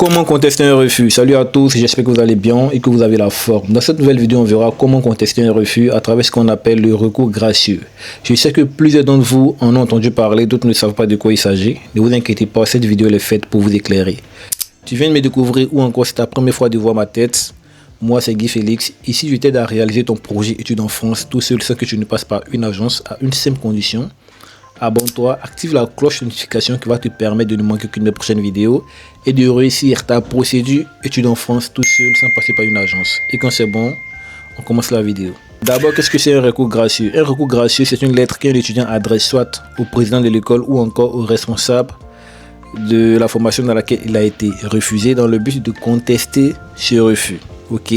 Comment contester un refus? Salut à tous, j'espère que vous allez bien et que vous avez la forme. Dans cette nouvelle vidéo, on verra comment contester un refus à travers ce qu'on appelle le recours gracieux. Je sais que plusieurs d'entre vous en ont entendu parler, d'autres ne savent pas de quoi il s'agit. Ne vous inquiétez pas, cette vidéo elle est faite pour vous éclairer. Tu viens de me découvrir ou encore c'est ta première fois de voir ma tête. Moi c'est Guy Félix, ici je t'aide à réaliser ton projet études en France tout seul sans que tu ne passes par une agence à une simple condition. Abonne-toi, active la cloche de notification qui va te permettre de ne manquer aucune de mes prochaines vidéos et de réussir ta procédure études en France tout seul sans passer par une agence. Et quand c'est bon, on commence la vidéo. D'abord, qu'est-ce que c'est un recours gracieux? Un recours gracieux, c'est une lettre qu'un étudiant adresse soit au président de l'école ou encore au responsable de la formation dans laquelle il a été refusé dans le but de contester ce refus. Ok?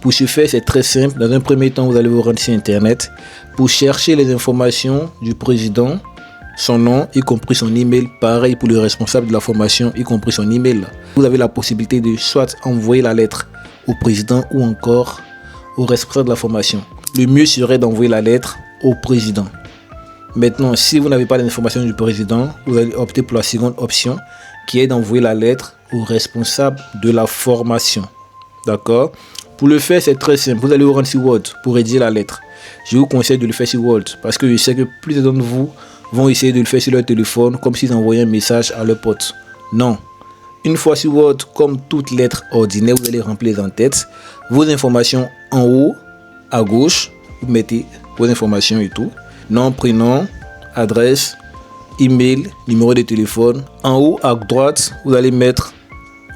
Pour ce faire, c'est très simple. Dans un premier temps, vous allez vous rendre sur Internet pour chercher les informations du président, son nom, y compris son email. Pareil pour le responsable de la formation, y compris son email. Vous avez la possibilité de soit envoyer la lettre au président ou encore au responsable de la formation. Le mieux serait d'envoyer la lettre au président. Maintenant, si vous n'avez pas l'information du président, vous allez opter pour la seconde option qui est d'envoyer la lettre au responsable de la formation. D'accord? Pour le faire, c'est très simple. Vous allez vous rendre sur Word pour rédiger la lettre. Je vous conseille de le faire sur Word parce que je sais que plusieurs d'entre vous vont essayer de le faire sur leur téléphone comme s'ils envoyaient un message à leur pote. Non. Une fois sur Word, comme toute lettre ordinaire, vous allez remplir en tête vos informations en haut, à gauche. Vous mettez vos informations et tout. Nom, prénom, adresse, email, numéro de téléphone. En haut, à droite, vous allez mettre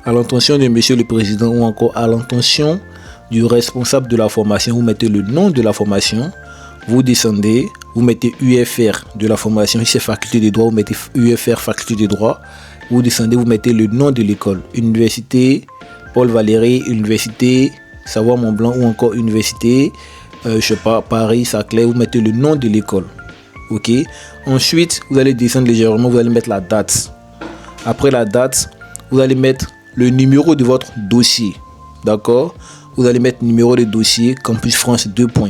à l'intention de monsieur le président ou encore à l'intention du responsable de la formation. Vous mettez le nom de la formation. Vous descendez, vous mettez UFR de la formation, si c'est faculté de droit, vous mettez UFR faculté de droit. Vous descendez, vous mettez le nom de l'école, Université Paul Valéry, Université Savoie-Mont-Blanc ou encore Université, je sais pas, Paris-Saclay, vous mettez le nom de l'école. Ok. Ensuite, vous allez descendre légèrement, vous allez mettre la date. Après la date, vous allez mettre le numéro de votre dossier. D'accord. Vous allez mettre numéro de dossier, Campus France 2 points.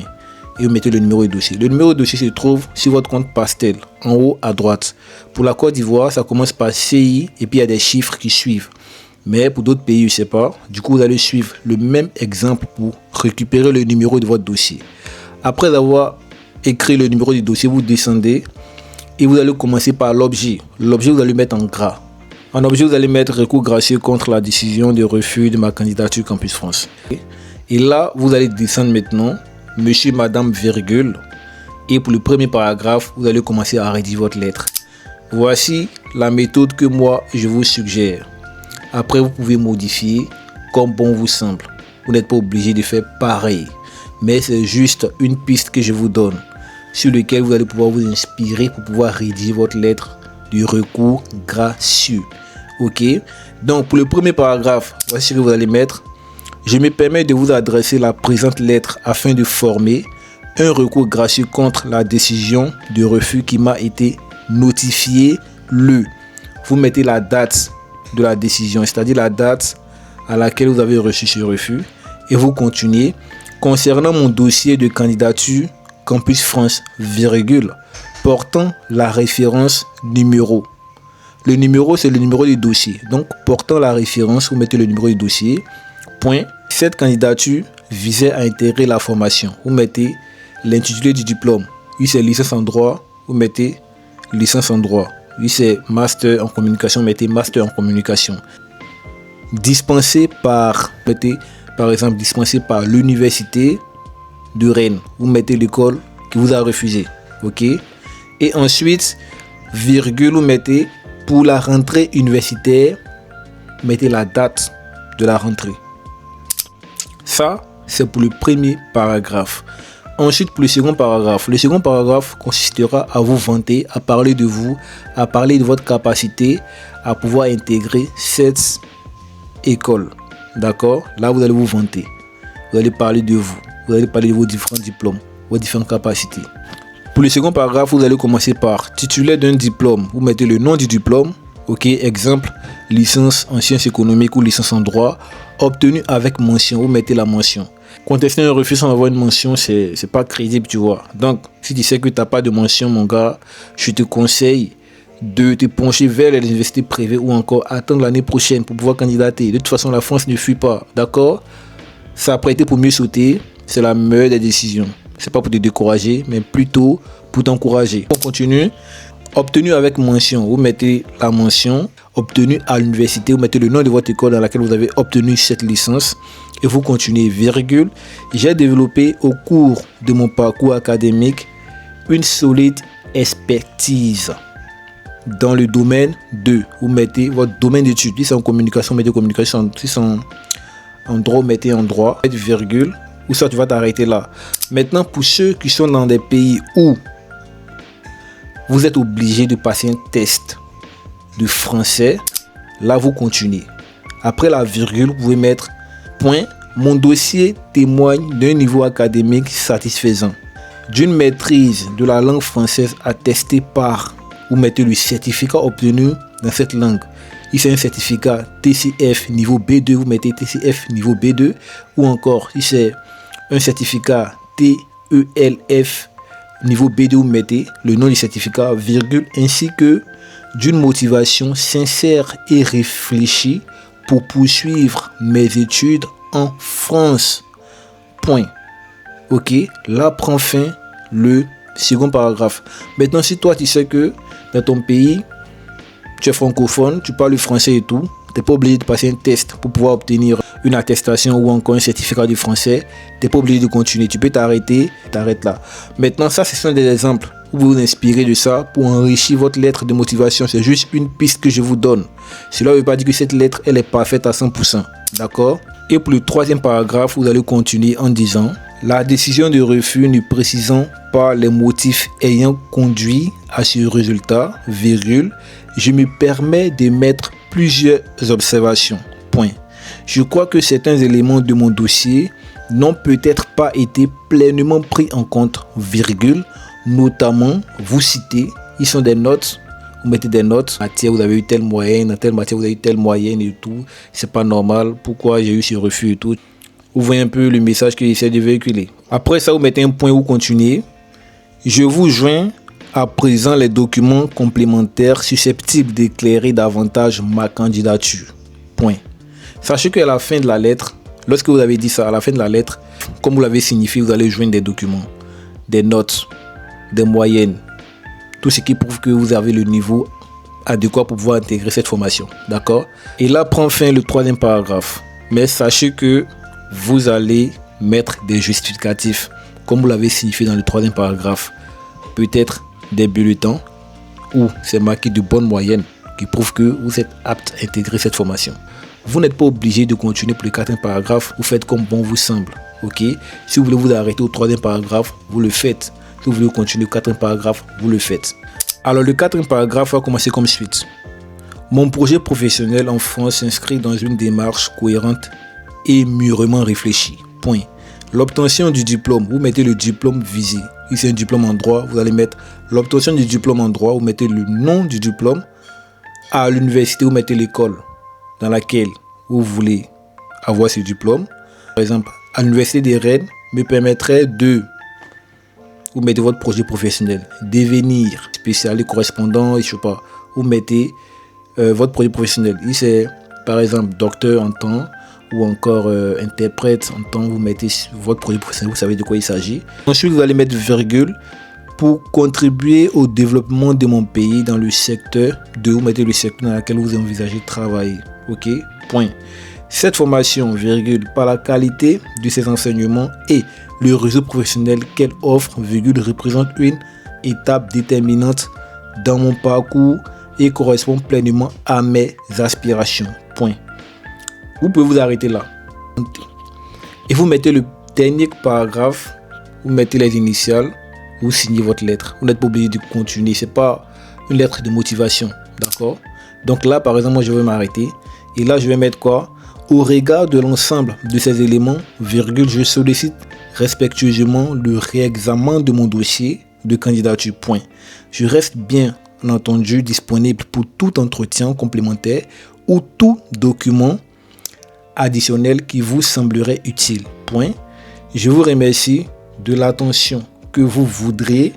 Et vous mettez le numéro de dossier. Le numéro de dossier se trouve sur votre compte Pastel, en haut à droite. Pour la Côte d'Ivoire, ça commence par CI et puis il y a des chiffres qui suivent. Mais pour d'autres pays, je ne sais pas. Du coup, vous allez suivre le même exemple pour récupérer le numéro de votre dossier. Après avoir écrit le numéro du dossier, vous descendez et vous allez commencer par l'objet. L'objet, vous allez le mettre en gras. En objet, vous allez mettre recours gracieux contre la décision de refus de ma candidature Campus France. Et là, vous allez descendre maintenant. Monsieur, madame, virgule. Et pour le premier paragraphe, vous allez commencer à rédiger votre lettre. Voici la méthode que moi, je vous suggère. Après, vous pouvez modifier comme bon vous semble. Vous n'êtes pas obligé de faire pareil. Mais c'est juste une piste que je vous donne, sur laquelle vous allez pouvoir vous inspirer pour pouvoir rédiger votre lettre de recours gracieux. Ok? Donc, pour le premier paragraphe, voici ce que vous allez mettre. Je me permets de vous adresser la présente lettre afin de former un recours gracieux contre la décision de refus qui m'a été notifiée le. Vous mettez la date de la décision, c'est-à-dire la date à laquelle vous avez reçu ce refus. Et vous continuez. Concernant mon dossier de candidature Campus France, virgule, portant la référence numéro. Le numéro, c'est le numéro du dossier. Donc, portant la référence, vous mettez le numéro du dossier. Point. Cette candidature visait à intégrer la formation. Vous mettez l'intitulé du diplôme. Oui, c'est licence en droit. Vous mettez licence en droit. Oui, c'est master en communication. Vous mettez master en communication. Dispensé par, mettez par exemple dispensé par l'université de Rennes. Vous mettez l'école qui vous a refusé. Ok. Et ensuite, virgule, vous mettez pour la rentrée universitaire. Mettez la date de la rentrée. Ça, c'est pour le premier paragraphe. Ensuite, pour le second paragraphe consistera à vous vanter, à parler de vous, à parler de votre capacité à pouvoir intégrer cette école. D'accord? Là, vous allez vous vanter. Vous allez parler de vous. Vous allez parler de vos différents diplômes, vos différentes capacités. Pour le second paragraphe, vous allez commencer par titulaire d'un diplôme. Vous mettez le nom du diplôme. Ok, exemple, licence en sciences économiques ou licence en droit, obtenu avec mention, vous mettez la mention. Contester un refus sans avoir une mention, c'est pas crédible, tu vois. Donc, si tu sais que tu n'as pas de mention, mon gars, je te conseille de te pencher vers les universités privées ou encore attendre l'année prochaine pour pouvoir candidater. De toute façon, la France ne fuit pas, d'accord? Ça a prêté pour mieux sauter, c'est la meilleure des décisions. C'est pas pour te décourager, mais plutôt pour t'encourager. On continue. Obtenu avec mention, vous mettez la mention. Obtenu à l'université, vous mettez le nom de votre école dans laquelle vous avez obtenu cette licence et vous continuez, virgule. J'ai développé au cours de mon parcours académique une solide expertise dans le domaine de, vous mettez votre domaine d'études. Si c'est en communication, mettez communication. Si c'est en droit, mettez en droit, virgule, ou ça tu vas t'arrêter là. Maintenant, pour ceux qui sont dans des pays où vous êtes obligé de passer un test de français, là vous continuez. Après la virgule, vous pouvez mettre point. Mon dossier témoigne d'un niveau académique satisfaisant, d'une maîtrise de la langue française attestée par, vous mettez le certificat obtenu dans cette langue. Si c'est un certificat TCF niveau B2, vous mettez TCF niveau B2, ou encore si c'est un certificat TELF niveau B2, vous mettez le nom du certificat, virgule, ainsi que d'une motivation sincère et réfléchie pour poursuivre mes études en France. Point. Ok, là prend fin le second paragraphe. Maintenant, si toi tu sais que dans ton pays, tu es francophone, tu parles français et tout, tu n'es pas obligé de passer un test pour pouvoir obtenir une attestation ou encore un certificat de français, tu n'es pas obligé de continuer. Tu peux t'arrêter, t'arrêtes là. Maintenant, ça, ce sont des exemples. Vous vous inspirez de ça pour enrichir votre lettre de motivation. C'est juste une piste que je vous donne. Cela ne veut pas dire que cette lettre, elle est parfaite à 100%. D'accord? Et pour le troisième paragraphe, vous allez continuer en disant: la décision de refus ne précisant pas les motifs ayant conduit à ce résultat, virgule, je me permets de mettre plusieurs observations. Point. Je crois que certains éléments de mon dossier n'ont peut-être pas été pleinement pris en compte, virgule, notamment, vous citez, ils sont des notes, vous mettez des notes, matière vous avez eu telle moyenne, dans telle matière vous avez eu telle moyenne et tout, c'est pas normal, pourquoi j'ai eu ce refus et tout. Vous voyez un peu le message qu'il essaie de véhiculer. Après ça, vous mettez un point, vous continuez. Je vous joins à présent les documents complémentaires susceptibles d'éclairer davantage ma candidature. Point. Sachez qu'à la fin de la lettre, lorsque vous avez dit ça, à la fin de la lettre, comme vous l'avez signifié, vous allez joindre des documents, des notes, des moyennes, tout ce qui prouve que vous avez le niveau adéquat pour pouvoir intégrer cette formation. D'accord? Et là prend fin le troisième paragraphe. Mais sachez que vous allez mettre des justificatifs, comme vous l'avez signifié dans le troisième paragraphe. Peut-être des bulletins où c'est marqué de bonnes moyennes qui prouvent que vous êtes apte à intégrer cette formation. Vous n'êtes pas obligé de continuer pour le quatrième paragraphe, vous faites comme bon vous semble. Ok? Si vous voulez vous arrêter au troisième paragraphe, vous le faites. Si vous voulez continuer au quatrième paragraphe, vous le faites. Alors le quatrième paragraphe va commencer comme suite. Mon projet professionnel en France s'inscrit dans une démarche cohérente et mûrement réfléchie. Point. L'obtention du diplôme, vous mettez le diplôme visé. Si c'est un diplôme en droit, vous allez mettre l'obtention du diplôme en droit, vous mettez le nom du diplôme. À l'université, vous mettez l'école dans laquelle vous voulez avoir ce diplôme. Par exemple, à l'université des Rennes, me permettrait de, vous mettez votre projet professionnel, devenir spécialiste correspondant, je sais pas, vous mettez votre projet professionnel. Si c'est par exemple docteur en temps ou encore interprète en temps, vous mettez votre projet professionnel, vous savez de quoi il s'agit. Ensuite, vous allez mettre virgule pour contribuer au développement de mon pays dans le secteur de, vous mettez le secteur dans lequel vous envisagez de travailler. Ok, point. Cette formation, virgule, par la qualité de ses enseignements et le réseau professionnel qu'elle offre, virgule, représente une étape déterminante dans mon parcours et correspond pleinement à mes aspirations. Point. Vous pouvez vous arrêter là. Et vous mettez le dernier paragraphe, vous mettez les initiales, vous signez votre lettre. Vous n'êtes pas obligé de continuer, c'est pas une lettre de motivation, d'accord? Donc là, par exemple, moi je vais m'arrêter. Et là, je vais mettre quoi? Au regard de l'ensemble de ces éléments, virgule, je sollicite respectueusement le réexamen de mon dossier de candidature. Point. Je reste bien entendu disponible pour tout entretien complémentaire ou tout document additionnel qui vous semblerait utile. Point. Je vous remercie de l'attention que vous voudrez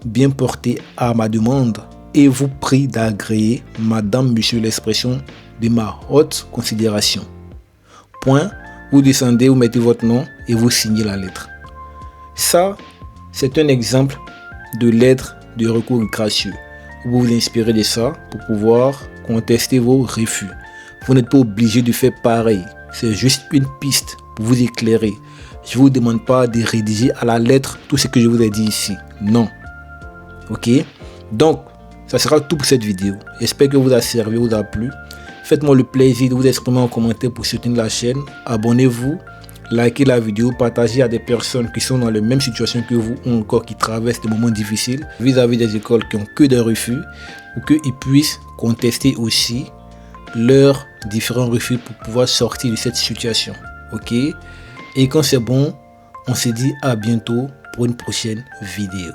bien porter à ma demande et vous prie d'agréer, madame, monsieur, l'expression de ma haute considération. Point, vous descendez, vous mettez votre nom et vous signez la lettre. Ça, c'est un exemple de lettre de recours gracieux. Vous vous inspirez de ça pour pouvoir contester vos refus. Vous n'êtes pas obligé de faire pareil. C'est juste une piste pour vous éclairer. Je ne vous demande pas de rédiger à la lettre tout ce que je vous ai dit ici. Non. Ok? Donc, ça sera tout pour cette vidéo. J'espère que vous a servi, vous a plu. Faites-moi le plaisir de vous exprimer en commentaire pour soutenir la chaîne. Abonnez-vous, likez la vidéo, partagez à des personnes qui sont dans les mêmes situations que vous ou encore qui traversent des moments difficiles vis-à-vis des écoles qui ont que des refus ou qu'ils puissent contester aussi leurs différents refus pour pouvoir sortir de cette situation. Ok? Et quand c'est bon, on se dit à bientôt pour une prochaine vidéo.